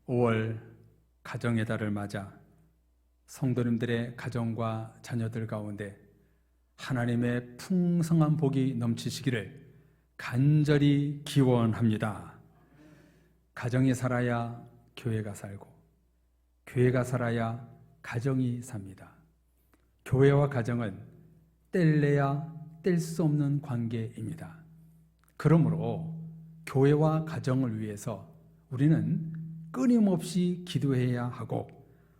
5월 가정의 달을 맞아 성도님들의 가정과 자녀들 가운데 하나님의 풍성한 복이 넘치시기를 간절히 기원합니다. 가정이 살아야 교회가 살고, 교회가 살아야 가정이 삽니다. 교회와 가정은 뗄래야 뗄 수 없는 관계입니다. 그러므로 교회와 가정을 위해서 우리는 끊임없이 기도해야 하고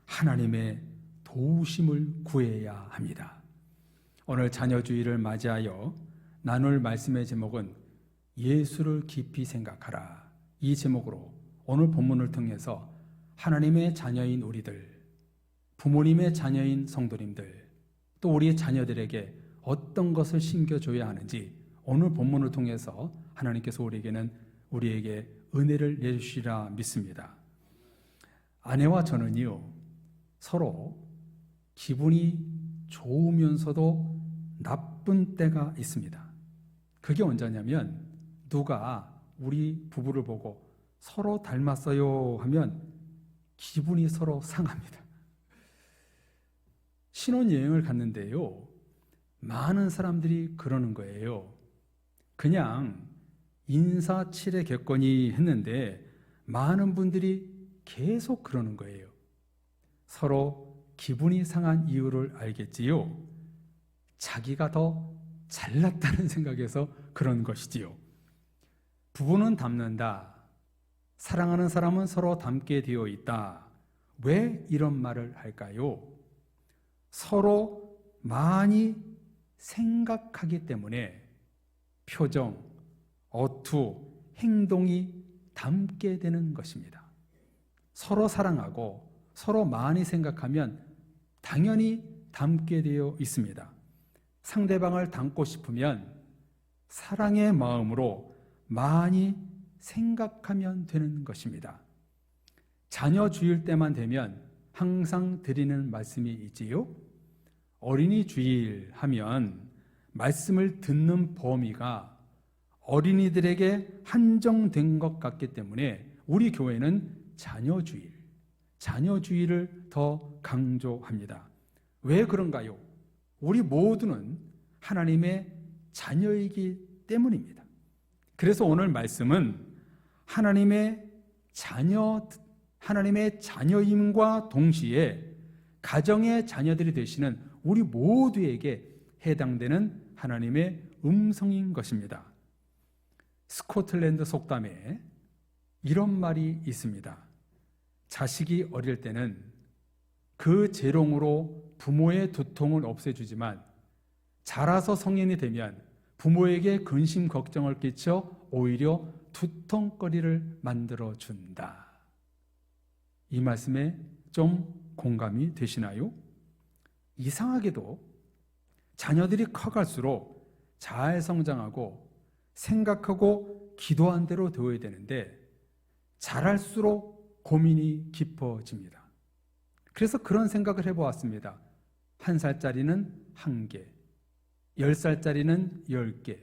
하나님의 도우심을 구해야 합니다. 오늘 자녀주일을 맞이하여 나눌 말씀의 제목은 예수를 깊이 생각하라. 이 제목으로 오늘 본문을 통해서 하나님의 자녀인 우리들, 부모님의 자녀인 성도님들, 또 우리 자녀들에게 어떤 것을 심겨줘야 하는지 오늘 본문을 통해서 하나님께서 우리에게 은혜를 내주시리라 믿습니다. 아내와 저는요, 서로 기분이 좋으면서도 나쁜 때가 있습니다. 그게 언제냐면 누가 우리 부부를 보고 서로 닮았어요 하면 기분이 서로 상합니다. 신혼여행을 갔는데요, 많은 사람들이 그러는 거예요. 그냥 인사치레겠거니 했는데 많은 분들이 계속 그러는 거예요. 서로 기분이 상한 이유를 알겠지요. 자기가 더 잘났다는 생각에서 그런 것이지요. 부부는 닮는다. 사랑하는 사람은 서로 닮게 되어 있다. 왜 이런 말을 할까요? 서로 많이 생각하기 때문에 표정, 어투, 행동이 닮게 되는 것입니다. 서로 사랑하고 서로 많이 생각하면 당연히 닮게 되어 있습니다. 상대방을 닮고 싶으면 사랑의 마음으로 많이 생각하면 되는 것입니다. 자녀 주일 때만 되면 항상 드리는 말씀이 있지요. 어린이 주일 하면 말씀을 듣는 범위가 어린이들에게 한정된 것 같기 때문에 우리 교회는 자녀주일을 더 강조합니다. 왜 그런가요? 우리 모두는 하나님의 자녀이기 때문입니다. 그래서 오늘 말씀은 하나님의 자녀임과 동시에 가정의 자녀들이 되시는 우리 모두에게 해당되는 하나님의 음성인 것입니다. 스코틀랜드 속담에 이런 말이 있습니다. 자식이 어릴 때는 그 재롱으로 부모의 두통을 없애주지만 자라서 성인이 되면 부모에게 근심 걱정을 끼쳐 오히려 두통거리를 만들어준다. 이 말씀에 좀 공감이 되시나요? 이상하게도 자녀들이 커갈수록 잘 성장하고 생각하고 기도한 대로 되어야 되는데 자랄수록 고민이 깊어집니다. 그래서 그런 생각을 해보았습니다. 1살짜리는 1개, 10살짜리는 10개,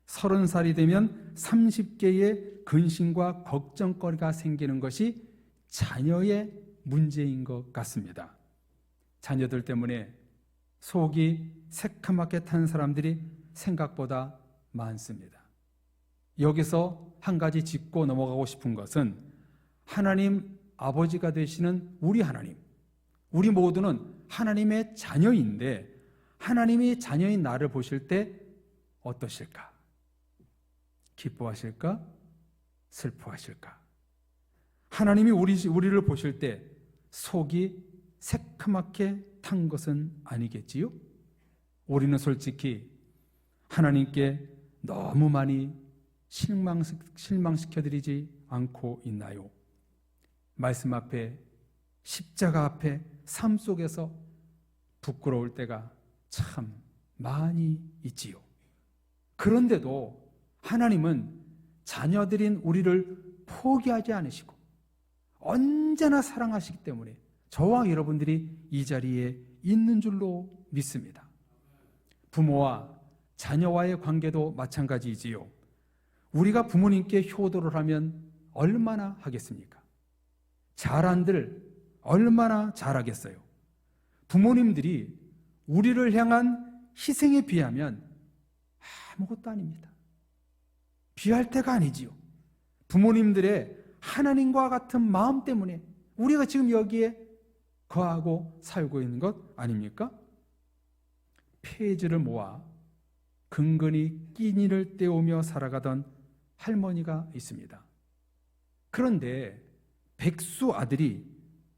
30살이 되면 30개의 근심과 걱정거리가 생기는 것이 자녀의 문제인 것 같습니다. 자녀들 때문에 속이 새카맣게 탄 사람들이 생각보다 많습니다. 여기서 한 가지 짚고 넘어가고 싶은 것은 하나님 아버지가 되시는 우리 하나님, 우리 모두는 하나님의 자녀인데 하나님이 자녀인 나를 보실 때 어떠실까? 기뻐하실까? 슬퍼하실까? 하나님이 우리를 보실 때 속이 새카맣게 탄 것은 아니겠지요? 우리는 솔직히 하나님께 너무 많이 실망시켜드리지 않고 있나요? 말씀 앞에, 십자가 앞에, 삶 속에서 부끄러울 때가 참 많이 있지요. 그런데도 하나님은 자녀들인 우리를 포기하지 않으시고 언제나 사랑하시기 때문에 저와 여러분들이 이 자리에 있는 줄로 믿습니다. 부모와 자녀와의 관계도 마찬가지이지요. 우리가 부모님께 효도를 하면 얼마나 하겠습니까? 잘한들 얼마나 잘하겠어요. 부모님들이 우리를 향한 희생에 비하면 아무것도 아닙니다. 비할 때가 아니지요. 부모님들의 하나님과 같은 마음 때문에 우리가 지금 여기에 거하고 살고 있는 것 아닙니까? 폐지를 모아 근근히 끼니를 때우며 살아가던 할머니가 있습니다. 그런데 백수 아들이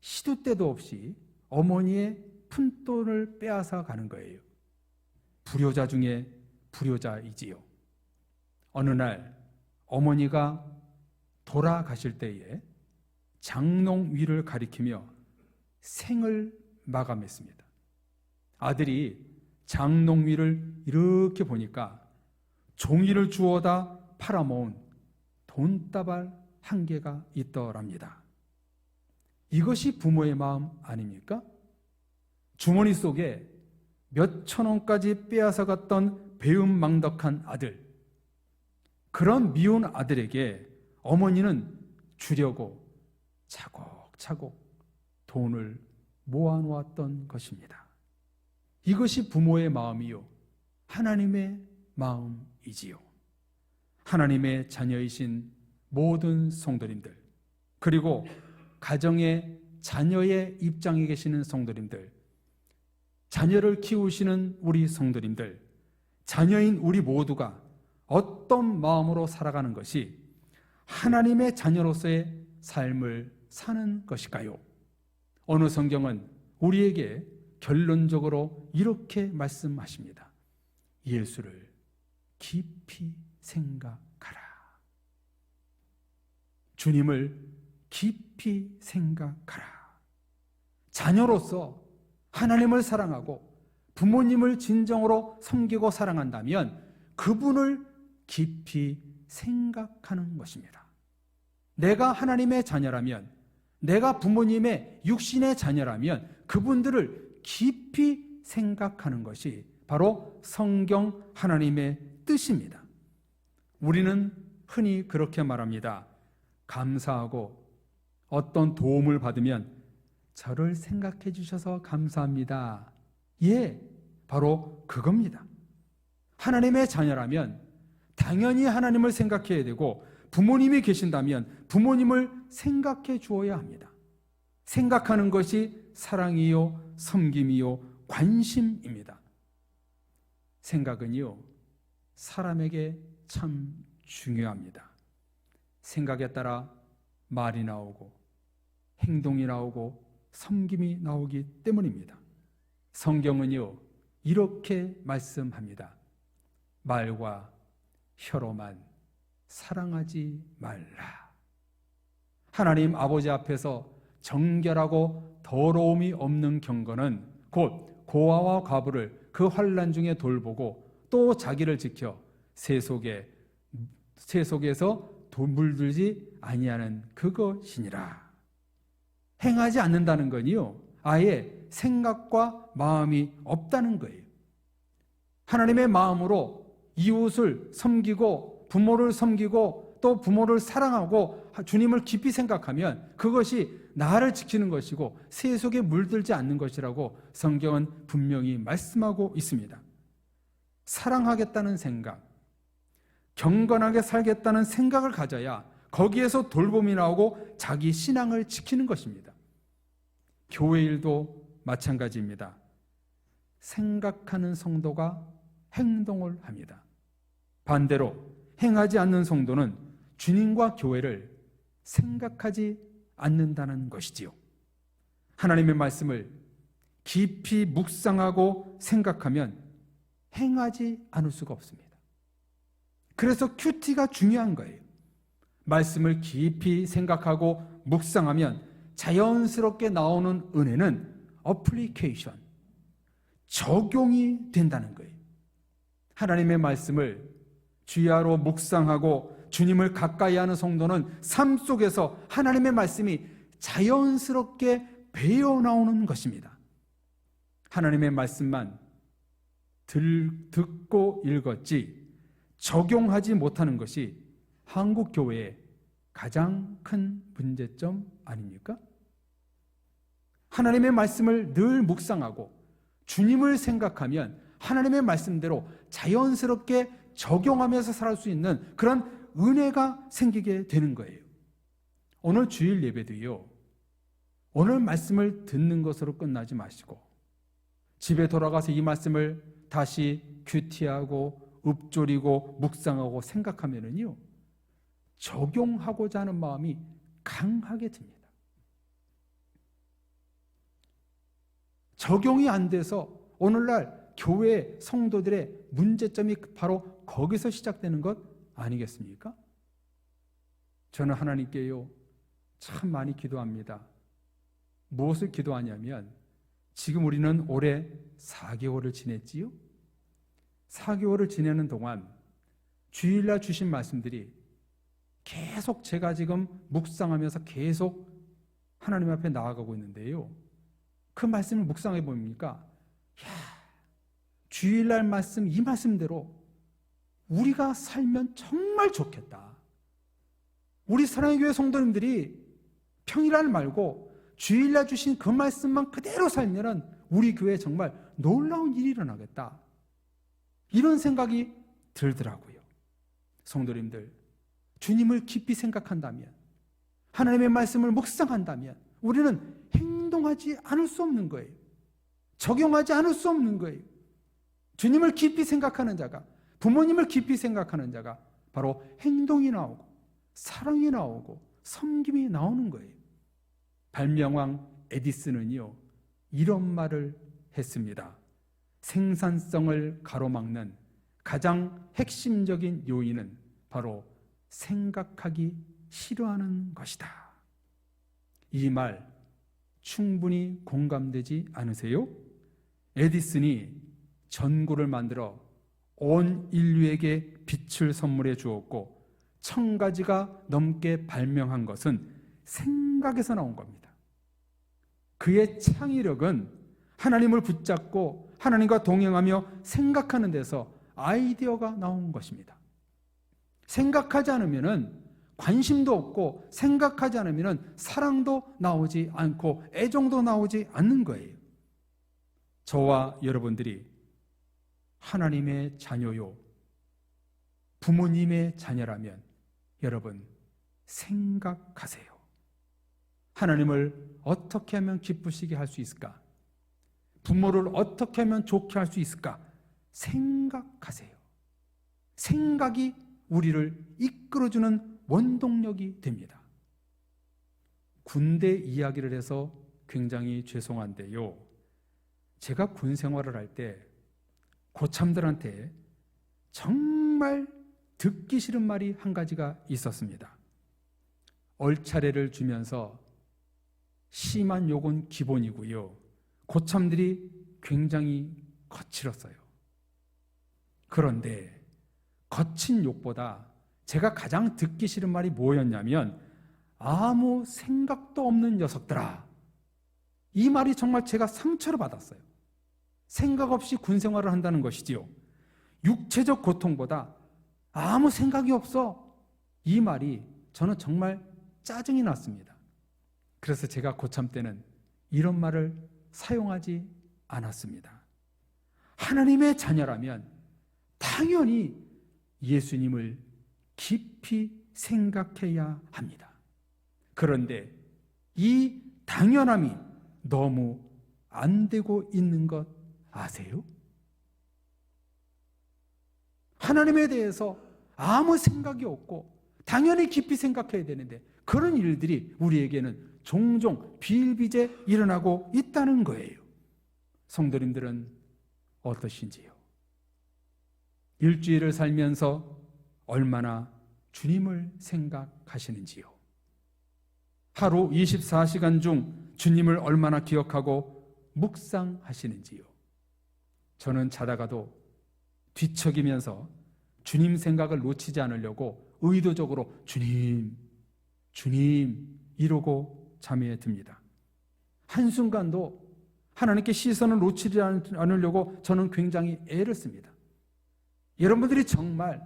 시도 때도 없이 어머니의 푼돈을 빼앗아 가는 거예요. 불효자 중에 불효자이지요. 어느 날 어머니가 돌아가실 때에 장롱 위를 가리키며 생을 마감했습니다. 아들이 장롱 위를 이렇게 보니까 종이를 주워다 팔아모은 돈다발 한 개가 있더랍니다. 이것이 부모의 마음 아닙니까? 주머니 속에 몇천 원까지 빼앗아 갔던 배은망덕한 아들, 그런 미운 아들에게 어머니는 주려고 차곡차곡 돈을 모아놓았던 것입니다. 이것이 부모의 마음이요, 하나님의 마음이지요. 하나님의 자녀이신 모든 성도님들, 그리고 가정의 자녀의 입장에 계시는 성도님들, 자녀를 키우시는 우리 성도님들, 자녀인 우리 모두가 어떤 마음으로 살아가는 것이 하나님의 자녀로서의 삶을 사는 것일까요? 어느 성경은 우리에게 결론적으로 이렇게 말씀하십니다. 예수를 깊이 생각하라. 주님을 깊이 생각하라. 자녀로서 하나님을 사랑하고 부모님을 진정으로 섬기고 사랑한다면 그분을 깊이 생각하는 것입니다. 내가 하나님의 자녀라면, 내가 부모님의 육신의 자녀라면 그분들을 깊이 생각하는 것이 바로 성경 하나님의 뜻입니다. 우리는 흔히 그렇게 말합니다. 감사하고 어떤 도움을 받으면 저를 생각해 주셔서 감사합니다. 예, 바로 그겁니다. 하나님의 자녀라면 당연히 하나님을 생각해야 되고, 부모님이 계신다면 부모님을 생각해 주어야 합니다. 생각하는 것이 사랑이요, 섬김이요, 관심입니다. 생각은요, 사람에게 참 중요합니다. 생각에 따라 말이 나오고 행동이 나오고 섬김이 나오기 때문입니다. 성경은요, 이렇게 말씀합니다. 말과 혀로만 사랑하지 말라. 하나님 아버지 앞에서 정결하고 더러움이 없는 경건은 곧 고아와 과부를 그 환난 중에 돌보고 또 자기를 지켜 새 속에서 물들지 아니하는 그것이니라. 행하지 않는다는 건요, 아예 생각과 마음이 없다는 거예요. 하나님의 마음으로 이웃을 섬기고 부모를 섬기고 또 부모를 사랑하고 주님을 깊이 생각하면 그것이 나를 지키는 것이고 새 속에 물들지 않는 것이라고 성경은 분명히 말씀하고 있습니다. 사랑하겠다는 생각, 경건하게 살겠다는 생각을 가져야 거기에서 돌봄이 나오고 자기 신앙을 지키는 것입니다. 교회 일도 마찬가지입니다. 생각하는 성도가 행동을 합니다. 반대로 행하지 않는 성도는 주님과 교회를 생각하지 않는다는 것이지요. 하나님의 말씀을 깊이 묵상하고 생각하면 행하지 않을 수가 없습니다. 그래서 큐티가 중요한 거예요. 말씀을 깊이 생각하고 묵상하면 자연스럽게 나오는 은혜는 어플리케이션, 적용이 된다는 거예요. 하나님의 말씀을 주야로 묵상하고 주님을 가까이 하는 성도는 삶 속에서 하나님의 말씀이 자연스럽게 배어 나오는 것입니다. 하나님의 말씀만 듣고 읽었지 적용하지 못하는 것이 한국 교회의 가장 큰 문제점 아닙니까? 하나님의 말씀을 늘 묵상하고 주님을 생각하면 하나님의 말씀대로 자연스럽게 적용하면서 살 수 있는 그런 은혜가 생기게 되는 거예요. 오늘 주일 예배도요, 오늘 말씀을 듣는 것으로 끝나지 마시고 집에 돌아가서 이 말씀을 다시 큐티하고 읊조리고 묵상하고 생각하면은요, 적용하고자 하는 마음이 강하게 듭니다. 적용이 안 돼서 오늘날 교회 성도들의 문제점이 바로 거기서 시작되는 것 아니겠습니까? 저는 하나님께요, 참 많이 기도합니다. 무엇을 기도하냐면, 지금 우리는 올해 4개월을 지냈지요? 4개월을 지내는 동안 주일날 주신 말씀들이 계속 제가 지금 묵상하면서 계속 하나님 앞에 나아가고 있는데요, 그 말씀을 묵상해 보니까 주일날 말씀, 이 말씀대로 우리가 살면 정말 좋겠다. 우리 사랑의 교회 성도님들이 평일날 말고 주일날 주신 그 말씀만 그대로 살면은 우리 교회에 정말 놀라운 일이 일어나겠다, 이런 생각이 들더라고요. 성도님들, 주님을 깊이 생각한다면, 하나님의 말씀을 묵상한다면 우리는 행동하지 않을 수 없는 거예요. 적용하지 않을 수 없는 거예요. 주님을 깊이 생각하는 자가, 부모님을 깊이 생각하는 자가 바로 행동이 나오고 사랑이 나오고 섬김이 나오는 거예요. 발명왕 에디슨은요, 이런 말을 했습니다. 생산성을 가로막는 가장 핵심적인 요인은 바로 생각하기 싫어하는 것이다. 이 말 충분히 공감되지 않으세요? 에디슨이 전구를 만들어 온 인류에게 빛을 선물해 주었고 1000가지가 넘게 발명한 것은 생각에서 나온 겁니다. 그의 창의력은 하나님을 붙잡고 하나님과 동행하며 생각하는 데서 아이디어가 나온 것입니다. 생각하지 않으면은 관심도 없고, 생각하지 않으면은 사랑도 나오지 않고 애정도 나오지 않는 거예요. 저와 여러분들이 하나님의 자녀요, 부모님의 자녀라면 여러분 생각하세요. 하나님을 어떻게 하면 기쁘시게 할 수 있을까? 부모를 어떻게 하면 좋게 할 수 있을까? 생각하세요. 생각이 우리를 이끌어주는 원동력이 됩니다. 군대 이야기를 해서 굉장히 죄송한데요, 제가 군 생활을 할 때 고참들한테 정말 듣기 싫은 말이 한 가지가 있었습니다. 얼차례를 주면서 심한 욕은 기본이고요, 고참들이 굉장히 거칠었어요. 그런데 거친 욕보다 제가 가장 듣기 싫은 말이 뭐였냐면, 아무 생각도 없는 녀석들아. 이 말이 정말 제가 상처를 받았어요. 생각 없이 군 생활을 한다는 것이지요. 육체적 고통보다 아무 생각이 없어, 이 말이 저는 정말 짜증이 났습니다. 그래서 제가 고참 때는 이런 말을 사용하지 않았습니다. 하나님의 자녀라면 당연히 예수님을 깊이 생각해야 합니다. 그런데 이 당연함이 너무 안 되고 있는 것 아세요? 하나님에 대해서 아무 생각이 없고 당연히 깊이 생각해야 되는데, 그런 일들이 우리에게는 종종 비일비재 일어나고 있다는 거예요. 성도님들은 어떠신지요? 일주일을 살면서 얼마나 주님을 생각하시는지요? 하루 24시간 중 주님을 얼마나 기억하고 묵상하시는지요? 저는 자다가도 뒤척이면서 주님 생각을 놓치지 않으려고 의도적으로 주님, 주님 이러고 잠에 듭니다. 한순간도 하나님께 시선을 놓치지 않으려고 저는 굉장히 애를 씁니다. 여러분들이 정말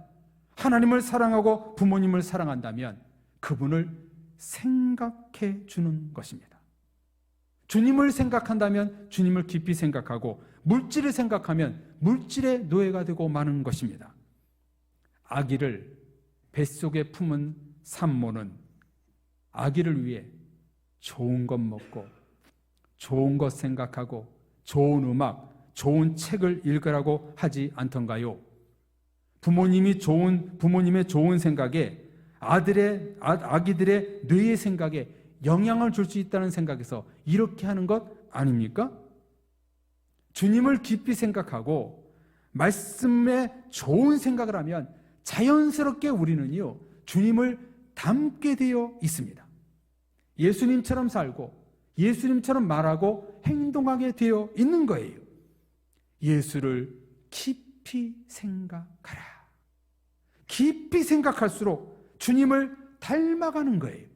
하나님을 사랑하고 부모님을 사랑한다면 그분을 생각해 주는 것입니다. 주님을 생각한다면 주님을 깊이 생각하고 물질을 생각하면 물질의 노예가 되고 마는 것입니다. 아기를 뱃속에 품은 산모는 아기를 위해 좋은 것 먹고 좋은 것 생각하고 좋은 음악, 좋은 책을 읽으라고 하지 않던가요? 부모님의 좋은 생각에 아기들의 뇌의 생각에 영향을 줄 수 있다는 생각에서 이렇게 하는 것 아닙니까? 주님을 깊이 생각하고 말씀에 좋은 생각을 하면 자연스럽게 우리는요, 주님을 닮게 되어 있습니다. 예수님처럼 살고 예수님처럼 말하고 행동하게 되어 있는 거예요. 예수를 깊이 생각하라. 깊이 생각할수록 주님을 닮아가는 거예요.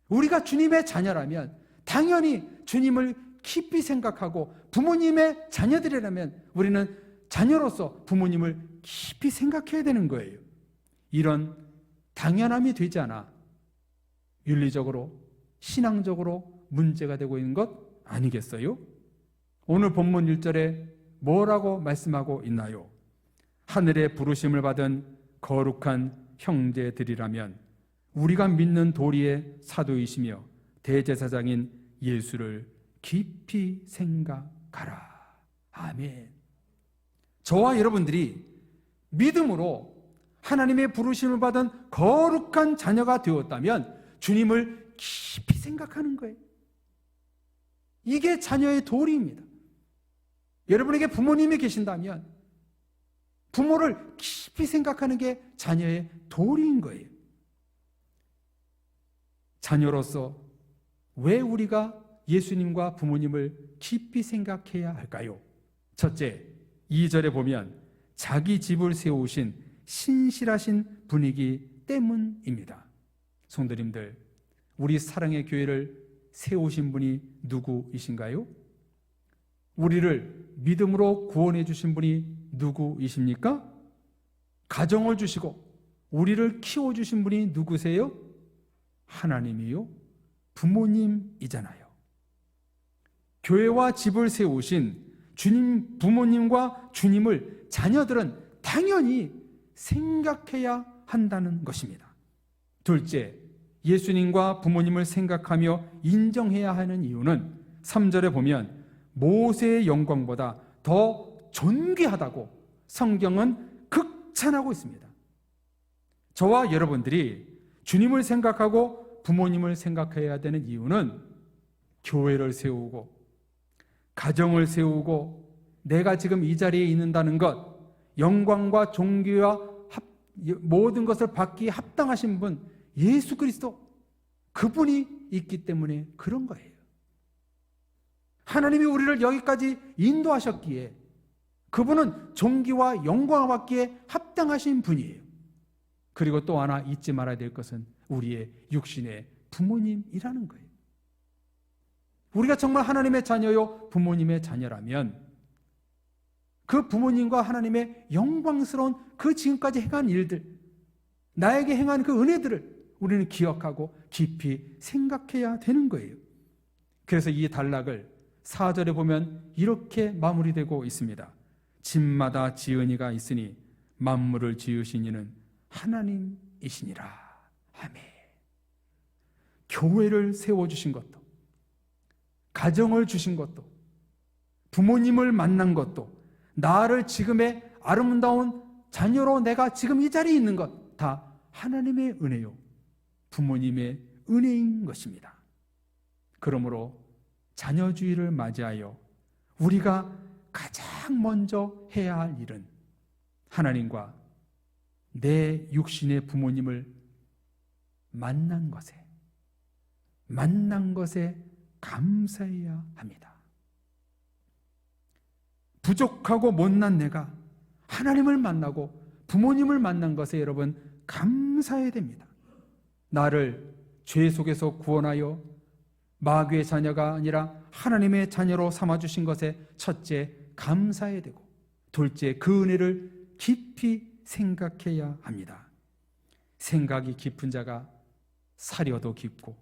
우리가 주님의 자녀라면 당연히 주님을 깊이 생각하고 부모님의 자녀들이라면 우리는 자녀로서 부모님을 깊이 생각해야 되는 거예요. 이런 당연함이 되지 않아 윤리적으로, 신앙적으로 문제가 되고 있는 것 아니겠어요? 오늘 본문 1절에 뭐라고 말씀하고 있나요? 하늘의 부르심을 받은 거룩한 형제들이라면 우리가 믿는 도리의 사도이시며 대제사장인 예수를 깊이 생각하라. 아멘. 저와 여러분들이 믿음으로 하나님의 부르심을 받은 거룩한 자녀가 되었다면 주님을 깊이 생각하는 거예요. 이게 자녀의 도리입니다. 여러분에게 부모님이 계신다면 부모를 깊이 생각하는 게 자녀의 도리인 거예요. 자녀로서 왜 우리가 예수님과 부모님을 깊이 생각해야 할까요? 첫째, 2절에 보면 자기 집을 세우신 신실하신 분이기 때문입니다. 성도님들, 우리 사랑의 교회를 세우신 분이 누구이신가요? 우리를 믿음으로 구원해 주신 분이 누구이십니까? 가정을 주시고 우리를 키워주신 분이 누구세요? 하나님이요, 부모님이잖아요. 교회와 집을 세우신 주님, 부모님과 주님을 자녀들은 당연히 생각해야 한다는 것입니다. 둘째, 예수님과 부모님을 생각하며 인정해야 하는 이유는 3절에 보면 모세의 영광보다 더 존귀하다고 성경은 극찬하고 있습니다. 저와 여러분들이 주님을 생각하고 부모님을 생각해야 되는 이유는 교회를 세우고 가정을 세우고 내가 지금 이 자리에 있는다는 것, 영광과 존귀와 모든 것을 받기에 합당하신 분 예수 그리스도, 그분이 있기 때문에 그런 거예요. 하나님이 우리를 여기까지 인도하셨기에 그분은 존귀와 영광을 받기에 합당하신 분이에요. 그리고 또 하나 잊지 말아야 될 것은 우리의 육신의 부모님이라는 거예요. 우리가 정말 하나님의 자녀요 부모님의 자녀라면 그 부모님과 하나님의 영광스러운 그 지금까지 행한 일들, 나에게 행한 그 은혜들을 우리는 기억하고 깊이 생각해야 되는 거예요. 그래서 이 단락을 4절에 보면 이렇게 마무리되고 있습니다. 집마다 지은이가 있으니 만물을 지으신 이는 하나님이시니라. 아멘. 교회를 세워주신 것도, 가정을 주신 것도, 부모님을 만난 것도, 나를 지금의 아름다운 자녀로 내가 지금 이 자리에 있는 것 다 하나님의 은혜요, 부모님의 은혜인 것입니다. 그러므로 자녀주의를 맞이하여 우리가 가장 먼저 해야 할 일은 하나님과 내 육신의 부모님을 만난 것에 감사해야 합니다. 부족하고 못난 내가 하나님을 만나고 부모님을 만난 것에 여러분 감사해야 됩니다. 나를 죄 속에서 구원하여 마귀의 자녀가 아니라 하나님의 자녀로 삼아주신 것에 첫째 감사해야 되고, 둘째 그 은혜를 깊이 생각해야 합니다. 생각이 깊은 자가 사려도 깊고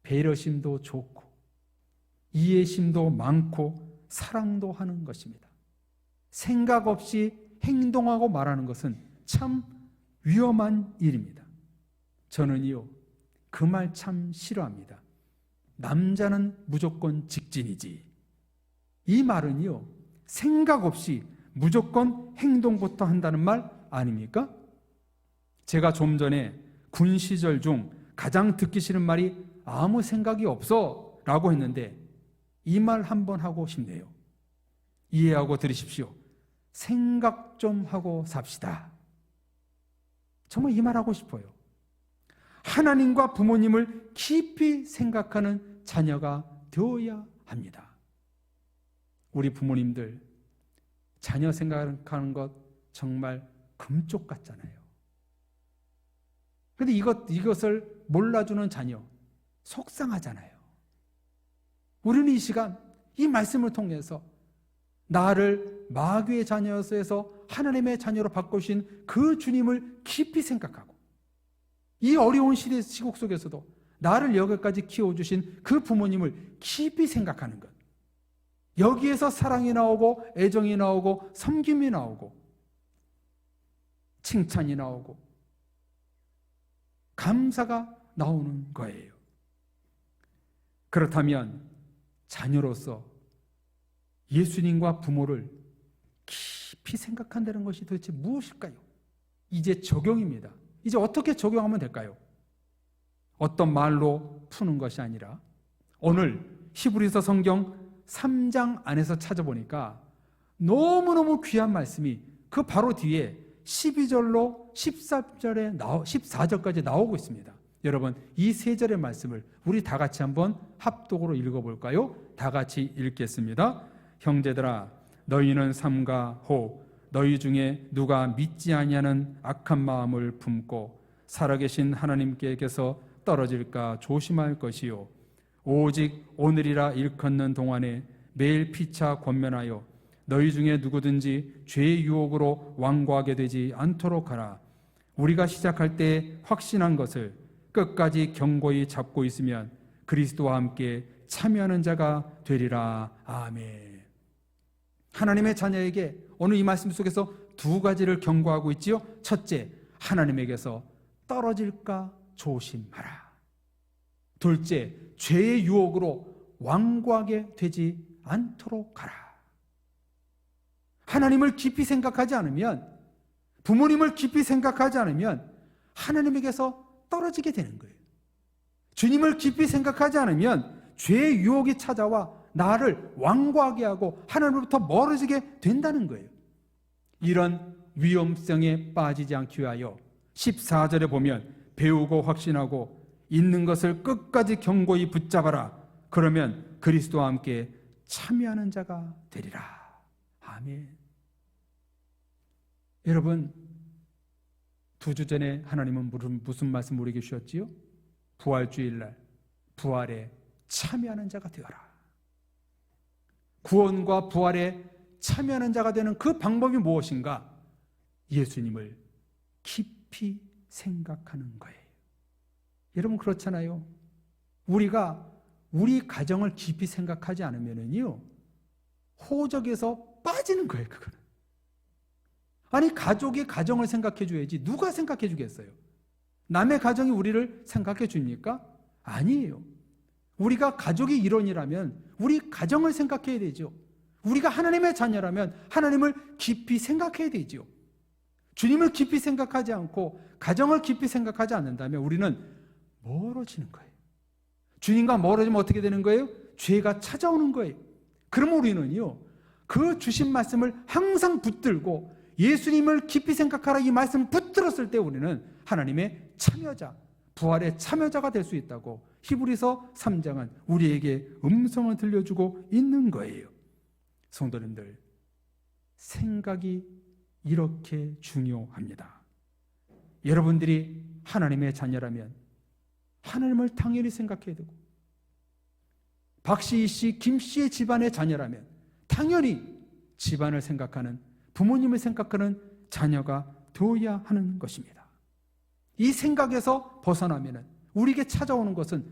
배려심도 좋고 이해심도 많고 사랑도 하는 것입니다. 생각 없이 행동하고 말하는 것은 참 위험한 일입니다. 저는요, 그 말 참 싫어합니다. 남자는 무조건 직진이지. 이 말은요, 생각 없이 무조건 행동부터 한다는 말 아닙니까? 제가 좀 전에 군 시절 중 가장 듣기 싫은 말이 아무 생각이 없어 라고 했는데 이 말 한번 하고 싶네요. 이해하고 들으십시오. 생각 좀 하고 삽시다. 정말 이 말 하고 싶어요. 하나님과 부모님을 깊이 생각하는 자녀가 되어야 합니다. 우리 부모님들 자녀 생각하는 것 정말 금쪽 같잖아요. 그런데 이것을 몰라주는 자녀 속상하잖아요. 우리는 이 시간 이 말씀을 통해서 나를 마귀의 자녀에서 하나님의 자녀로 바꾸신 그 주님을 깊이 생각하고 이 어려운 시국 속에서도 나를 여기까지 키워주신 그 부모님을 깊이 생각하는 것. 여기에서 사랑이 나오고 애정이 나오고 섬김이 나오고 칭찬이 나오고 감사가 나오는 거예요. 그렇다면 자녀로서 예수님과 부모를 깊이 생각한다는 것이 도대체 무엇일까요? 이제 적용입니다. 이제 어떻게 적용하면 될까요? 어떤 말로 푸는 것이 아니라 오늘 히브리서 성경 3장 안에서 찾아보니까 너무너무 귀한 말씀이 그 바로 뒤에 12절로 14절까지 나오고 있습니다. 여러분, 이 세 절의 말씀을 우리 다 같이 한번 합독으로 읽어볼까요? 다 같이 읽겠습니다. 형제들아, 너희는 삼가 호 너희 중에 누가 믿지 아니하는 악한 마음을 품고 살아계신 하나님께서 떨어질까 조심할 것이요, 오직 오늘이라 일컫는 동안에 매일 피차 권면하여 너희 중에 누구든지 죄의 유혹으로 완고하게 되지 않도록 하라. 우리가 시작할 때 확신한 것을 끝까지 견고히 잡고 있으면 그리스도와 함께 참여하는 자가 되리라. 아멘. 하나님의 자녀에게 오늘 이 말씀 속에서 두 가지를 경고하고 있지요. 첫째, 하나님에게서 떨어질까 조심하라. 둘째, 죄의 유혹으로 완고하게 되지 않도록 하라. 하나님을 깊이 생각하지 않으면, 부모님을 깊이 생각하지 않으면 하나님에게서 떨어지게 되는 거예요. 주님을 깊이 생각하지 않으면 죄의 유혹이 찾아와 나를 완고하게 하고 하나님으로부터 멀어지게 된다는 거예요. 이런 위험성에 빠지지 않기 위하여 14절에 보면 배우고 확신하고 있는 것을 끝까지 견고히 붙잡아라. 그러면 그리스도와 함께 참여하는 자가 되리라. 아멘. 여러분, 2주 전에 하나님은 무슨 말씀 우리에게 주셨지요? 부활주일날 부활에 참여하는 자가 되어라. 구원과 부활에 참여하는 자가 되는 그 방법이 무엇인가? 예수님을 깊이 생각하는 거예요. 여러분, 그렇잖아요. 우리가 우리 가정을 깊이 생각하지 않으면요, 호적에서 빠지는 거예요. 그거는. 아니, 가족이 가정을 생각해 줘야지 누가 생각해 주겠어요? 남의 가정이 우리를 생각해 줍니까? 아니에요. 우리가 가족의 일원이라면 우리 가정을 생각해야 되죠. 우리가 하나님의 자녀라면 하나님을 깊이 생각해야 되죠. 주님을 깊이 생각하지 않고 가정을 깊이 생각하지 않는다면 우리는 멀어지는 거예요. 주님과 멀어지면 어떻게 되는 거예요? 죄가 찾아오는 거예요. 그러면 우리는요, 그 주신 말씀을 항상 붙들고 예수님을 깊이 생각하라, 이 말씀을 붙들었을 때 우리는 하나님의 참여자, 부활의 참여자가 될 수 있다고 히브리서 3장은 우리에게 음성을 들려주고 있는 거예요. 성도님들, 생각이 이렇게 중요합니다. 여러분들이 하나님의 자녀라면 하나님을 당연히 생각해야 되고, 박씨, 이씨, 김씨의 집안의 자녀라면 당연히 집안을 생각하는, 부모님을 생각하는 자녀가 되어야 하는 것입니다. 이 생각에서 벗어나면 우리에게 찾아오는 것은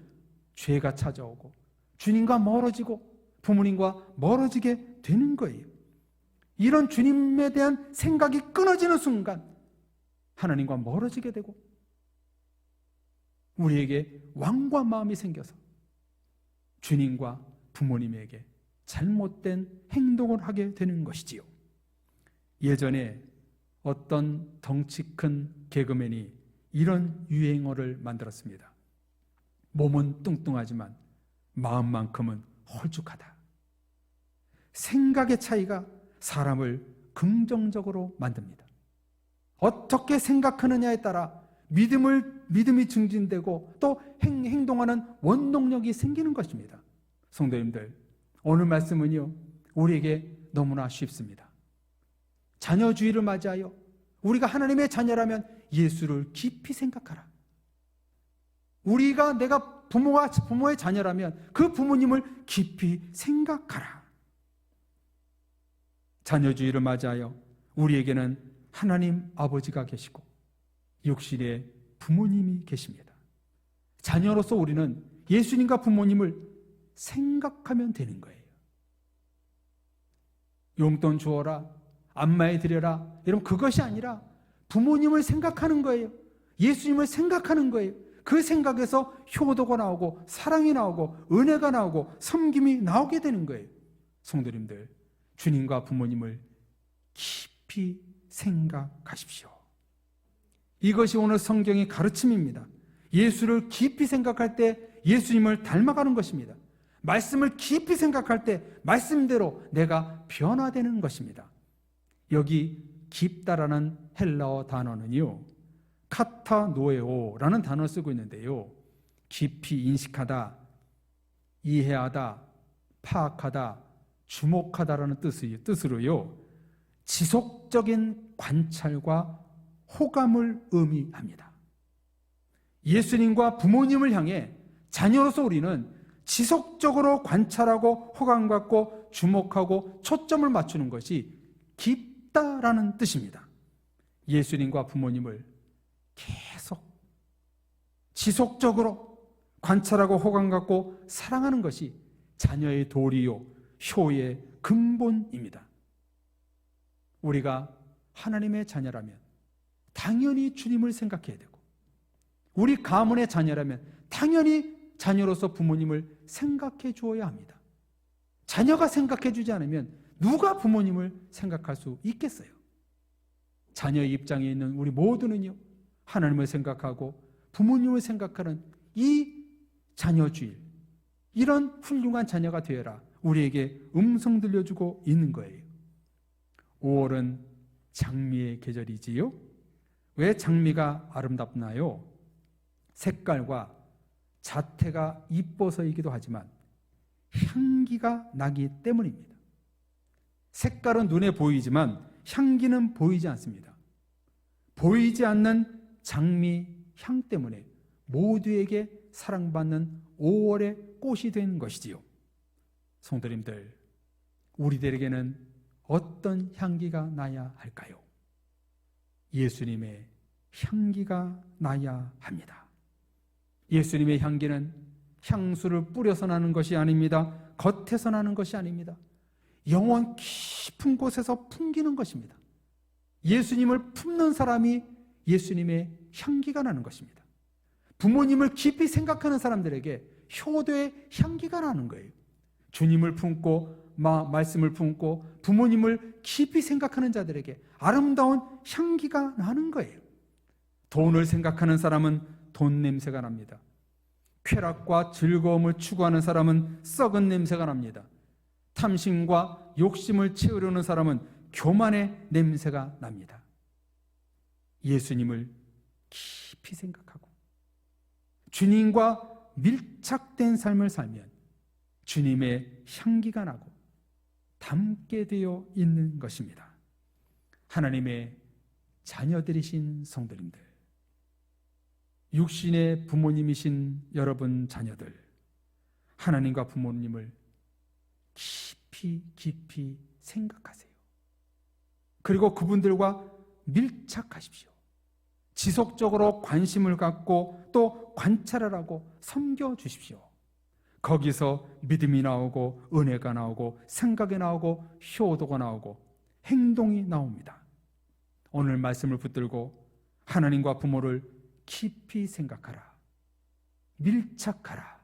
죄가 찾아오고 주님과 멀어지고 부모님과 멀어지게 되는 거예요. 이런 주님에 대한 생각이 끊어지는 순간 하나님과 멀어지게 되고 우리에게 완고한 마음이 생겨서 주님과 부모님에게 잘못된 행동을 하게 되는 것이지요. 예전에 어떤 덩치 큰 개그맨이 이런 유행어를 만들었습니다. 몸은 뚱뚱하지만 마음만큼은 홀쭉하다. 생각의 차이가 사람을 긍정적으로 만듭니다. 어떻게 생각하느냐에 따라 믿음이 증진되고 또 행동하는 원동력이 생기는 것입니다. 성도님들, 오늘 말씀은요, 우리에게 너무나 쉽습니다. 자녀주의를 맞이하여 우리가 하나님의 자녀라면 예수를 깊이 생각하라. 내가 부모의 자녀라면 그 부모님을 깊이 생각하라. 자녀주의를 맞이하여 우리에게는 하나님 아버지가 계시고 육신의 부모님이 계십니다. 자녀로서 우리는 예수님과 부모님을 생각하면 되는 거예요. 용돈 주어라, 안마해 드려라, 여러분 그것이 아니라 부모님을 생각하는 거예요. 예수님을 생각하는 거예요. 그 생각에서 효도가 나오고 사랑이 나오고 은혜가 나오고 섬김이 나오게 되는 거예요. 성도님들, 주님과 부모님을 깊이 생각하십시오. 이것이 오늘 성경의 가르침입니다. 예수를 깊이 생각할 때 예수님을 닮아가는 것입니다. 말씀을 깊이 생각할 때 말씀대로 내가 변화되는 것입니다. 여기 깊다라는 헬라어 단어는요, 카타노에오라는 단어를 쓰고 있는데요, 깊이 인식하다, 이해하다, 파악하다, 주목하다라는 뜻으로요, 지속적인 관찰과 호감을 의미합니다. 예수님과 부모님을 향해 자녀로서 우리는 지속적으로 관찰하고 호감 갖고 주목하고 초점을 맞추는 것이 깊다라는 뜻입니다. 예수님과 부모님을 계속 지속적으로 관찰하고 호감 갖고 사랑하는 것이 자녀의 도리요 효의 근본입니다. 우리가 하나님의 자녀라면 당연히 주님을 생각해야 되고, 우리 가문의 자녀라면 당연히 자녀로서 부모님을 생각해 주어야 합니다. 자녀가 생각해 주지 않으면 누가 부모님을 생각할 수 있겠어요? 자녀의 입장에 있는 우리 모두는요, 하나님을 생각하고 부모님을 생각하는 이 자녀주일, 이런 훌륭한 자녀가 되어라 우리에게 음성 들려주고 있는 거예요. 5월은 장미의 계절이지요. 왜 장미가 아름답나요? 색깔과 자태가 이뻐서이기도 하지만 향기가 나기 때문입니다. 색깔은 눈에 보이지만 향기는 보이지 않습니다. 보이지 않는 장미 향 때문에 모두에게 사랑받는 5월의 꽃이 된 것이지요. 성도님들, 우리들에게는 어떤 향기가 나야 할까요? 예수님의 향기가 나야 합니다. 예수님의 향기는 향수를 뿌려서 나는 것이 아닙니다. 겉에서 나는 것이 아닙니다. 영혼 깊은 곳에서 풍기는 것입니다. 예수님을 품는 사람이 예수님의 향기가 나는 것입니다. 부모님을 깊이 생각하는 사람들에게 효도의 향기가 나는 거예요. 주님을 품고 말씀을 품고 부모님을 깊이 생각하는 자들에게 아름다운 향기가 나는 거예요. 돈을 생각하는 사람은 돈 냄새가 납니다. 쾌락과 즐거움을 추구하는 사람은 썩은 냄새가 납니다. 탐심과 욕심을 채우려는 사람은 교만의 냄새가 납니다. 예수님을 깊이 생각하고 주님과 밀착된 삶을 살면 주님의 향기가 나고 담게 되어 있는 것입니다. 하나님의 자녀들이신 성도님들, 육신의 부모님이신 여러분 자녀들, 하나님과 부모님을 깊이 생각하세요. 그리고 그분들과 밀착하십시오. 지속적으로 관심을 갖고 또 관찰을 하고 섬겨주십시오. 거기서 믿음이 나오고 은혜가 나오고 생각이 나오고 효도가 나오고 행동이 나옵니다. 오늘 말씀을 붙들고 하나님과 부모를 깊이 생각하라, 밀착하라,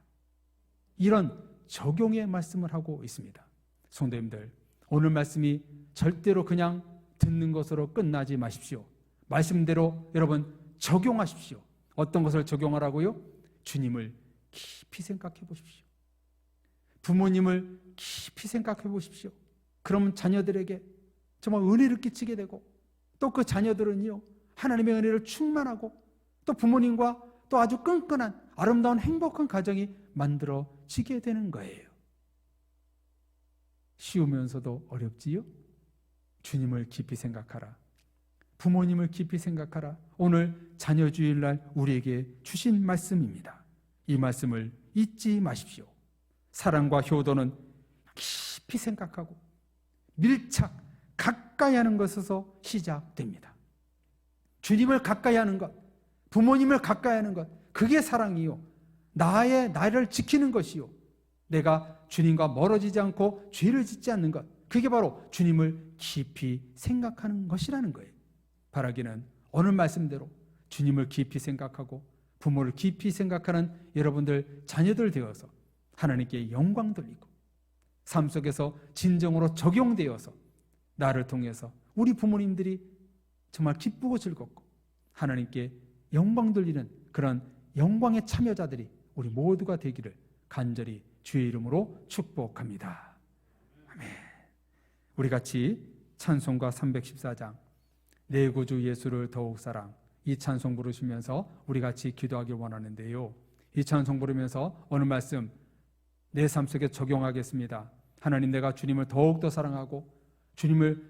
이런 적용의 말씀을 하고 있습니다. 성도님들, 오늘 말씀이 절대로 그냥 듣는 것으로 끝나지 마십시오. 말씀대로 여러분 적용하십시오. 어떤 것을 적용하라고요? 주님을 깊이 생각해 보십시오. 부모님을 깊이 생각해 보십시오. 그러면 자녀들에게 정말 은혜를 끼치게 되고, 또 그 자녀들은요 하나님의 은혜를 충만하고, 또 부모님과 또 아주 끈끈한 아름다운 행복한 가정이 만들어지게 되는 거예요. 쉬우면서도 어렵지요? 주님을 깊이 생각하라, 부모님을 깊이 생각하라. 오늘 자녀주일날 우리에게 주신 말씀입니다. 이 말씀을 잊지 마십시오. 사랑과 효도는 깊이 생각하고 밀착, 가까이 하는 것에서 시작됩니다. 주님을 가까이 하는 것, 부모님을 가까이 하는 것, 그게 사랑이요, 나를 지키는 것이요, 내가 주님과 멀어지지 않고 죄를 짓지 않는 것, 그게 바로 주님을 깊이 생각하는 것이라는 거예요. 바라기는 오늘 말씀대로 주님을 깊이 생각하고 부모를 깊이 생각하는 여러분들 자녀들 되어서 하나님께 영광 돌리고, 삶 속에서 진정으로 적용되어서 나를 통해서 우리 부모님들이 정말 기쁘고 즐겁고 하나님께 영광 돌리는 그런 영광의 참여자들이 우리 모두가 되기를 간절히 주의 이름으로 축복합니다. 아멘. 우리 같이 찬송가 314장 내 구주 예수를 더욱 사랑, 이 찬송 부르시면서 우리 같이 기도하길 원하는데요, 이 찬송 부르면서 어느 말씀 내 삶 속에 적용하겠습니다. 하나님, 내가 주님을 더욱더 사랑하고 주님을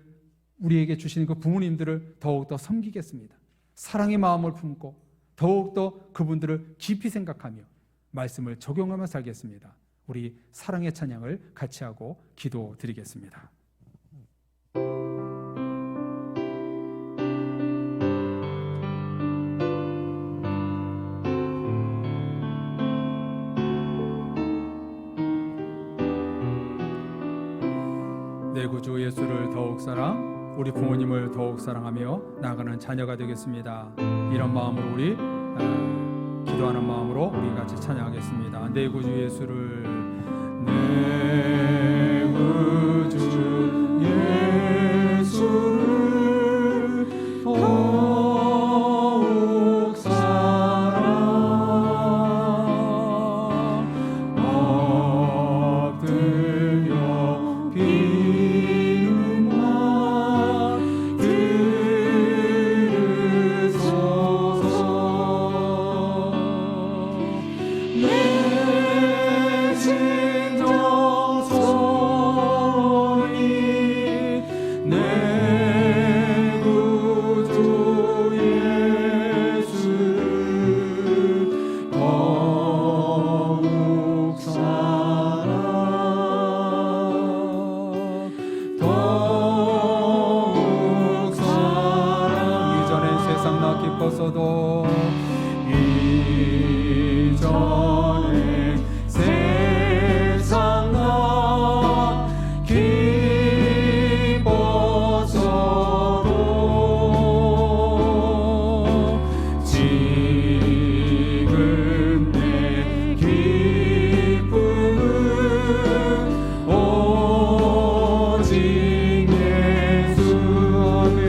우리에게 주신 그 부모님들을 더욱더 섬기겠습니다. 사랑의 마음을 품고 더욱더 그분들을 깊이 생각하며 말씀을 적용하며 살겠습니다. 우리 사랑의 찬양을 같이 하고 기도 드리겠습니다. 내 구주 예수를 더욱 사랑, 우리 부모님을 더욱 사랑하며 나아가는 자녀가 되겠습니다. 이런 마음으로 우리 기도하는 마음으로 우리 같이 찬양하겠습니다. 내 구주 예수를, 내 구주 예수를 더욱 사랑, 엎드려 비는 말 들으소서. 내 진정 소리, 내 구주 예수 더욱 사랑, 더욱 사랑. 이전엔 세상 나 기뻤어도, 이전에 세상 나 기뻤어도, 지금 내 기쁨은 오직 예수 안에.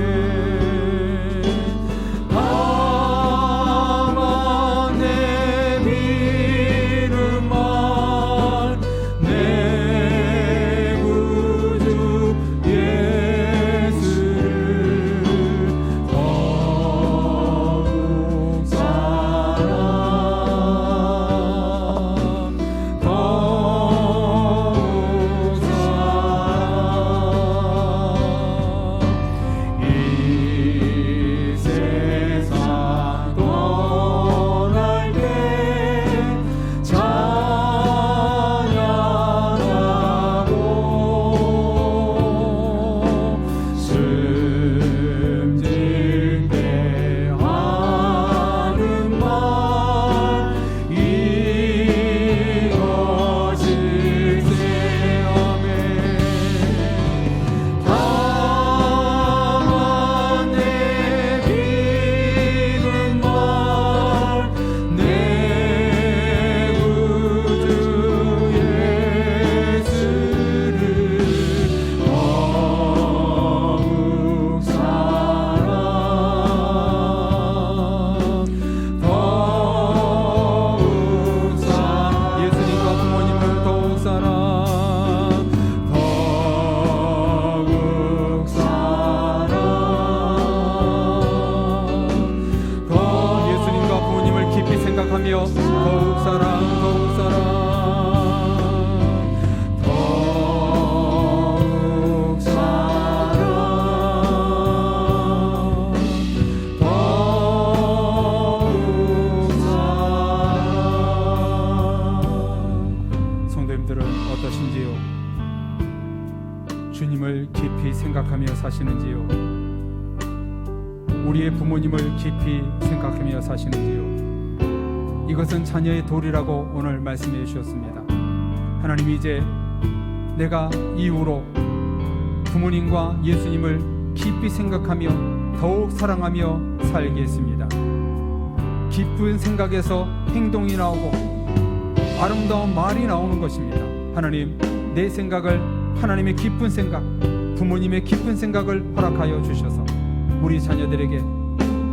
주님을 깊이 생각하며 사시는지요? 우리의 부모님을 깊이 생각하며 사시는지요? 이것은 자녀의 도리라고 오늘 말씀해 주셨습니다. 하나님이 이제 내가 이후로 부모님과 예수님을 깊이 생각하며 더욱 사랑하며 살겠습니다. 기쁜 생각에서 행동이 나오고 아름다운 말이 나오는 것입니다. 하나님, 내 생각을 하나님의 기쁜 생각, 부모님의 기쁜 생각을 허락하여 주셔서 우리 자녀들에게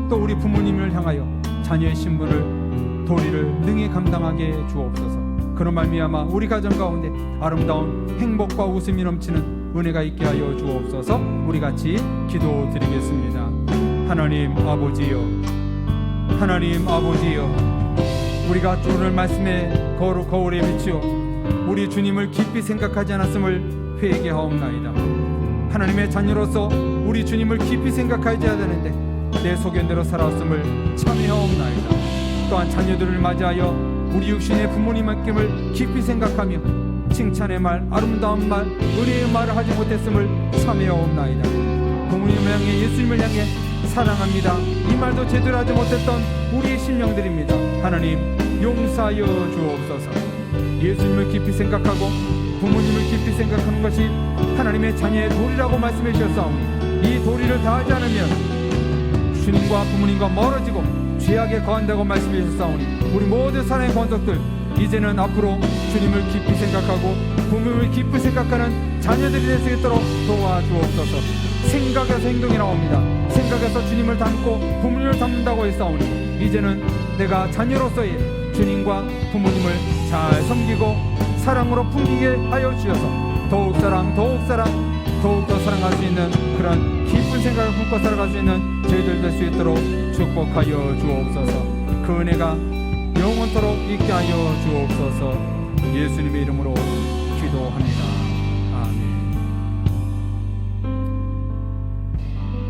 또 우리 부모님을 향하여 자녀의 신분을 도리를 능히 감당하게 주옵소서. 그런 말미암아 우리 가정 가운데 아름다운 행복과 웃음이 넘치는 은혜가 있게 하여 주옵소서. 우리 같이 기도드리겠습니다. 하나님 아버지여, 하나님 아버지여, 우리가 오늘 말씀에 거울에 비추어 우리 주님을 깊이 생각하지 않았음을 회개하옵나이다. 하나님의 자녀로서 우리 주님을 깊이 생각하지 않았는데 내 소견대로 살았음을 참회하옵나이다. 또한 자녀들을 맞이하여 우리 육신의 부모님을 깊이 생각하며 칭찬의 말, 아름다운 말, 은혜의 말을 하지 못했음을 참회하옵나이다. 부모님을 향해 예수님을 향해 사랑합니다, 이 말도 제대로 하지 못했던 우리의 심령들입니다. 하나님 용서하여 주옵소서. 예수님을 깊이 생각하고 부모님을 깊이 생각하는 것이 하나님의 자녀의 도리라고 말씀해 주셨사오니 이 도리를 다하지 않으면 주님과 부모님과 멀어지고 죄악에 거한다고 말씀해 주셨사오니 우리 모든 사랑의 권속들 이제는 앞으로 주님을 깊이 생각하고 부모님을 깊이 생각하는 자녀들이 될 수 있도록 도와주옵소서. 생각에서 행동이 나옵니다. 생각에서 주님을 닮고 부모님을 닮는다고 했사오니 이제는 내가 자녀로서의 주님과 부모님을 잘 섬기고 사랑으로 풍기게 하여 주셔서 더욱더 사랑할 수 있는 그런 깊은 생각을 품고 살아갈 수 있는 저희들 될 수 있도록 축복하여 주옵소서. 그 은혜가 영원토록 있게 하여 주옵소서. 예수님의 이름으로 기도합니다. 아멘.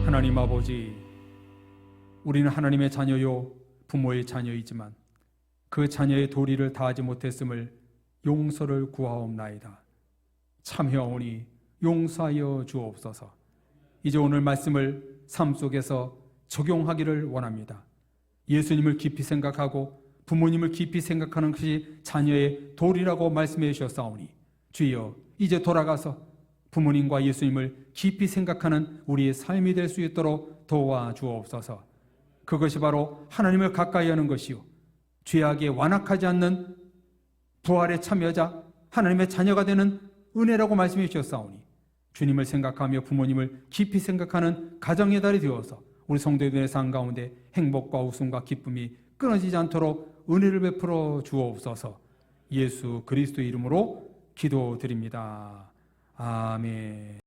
하나님 아버지, 우리는 하나님의 자녀요 부모의 자녀이지만 그 자녀의 도리를 다하지 못했음을 용서를 구하옵나이다. 참회하오니 용서하여 주옵소서. 이제 오늘 말씀을 삶 속에서 적용하기를 원합니다. 예수님을 깊이 생각하고 부모님을 깊이 생각하는 것이 자녀의 도리라고 말씀해 주셨사오니 주여 이제 돌아가서 부모님과 예수님을 깊이 생각하는 우리의 삶이 될 수 있도록 도와주옵소서. 그것이 바로 하나님을 가까이 하는 것이요 죄악에 완악하지 않는 부활에 참여자 하나님의 자녀가 되는 은혜라고 말씀해 주셨사오니 주님을 생각하며 부모님을 깊이 생각하는 가정의 달이 되어서 우리 성도들의 삶 가운데 행복과 웃음과 기쁨이 끊어지지 않도록 은혜를 베풀어 주옵소서. 예수 그리스도의 이름으로 기도드립니다. 아멘.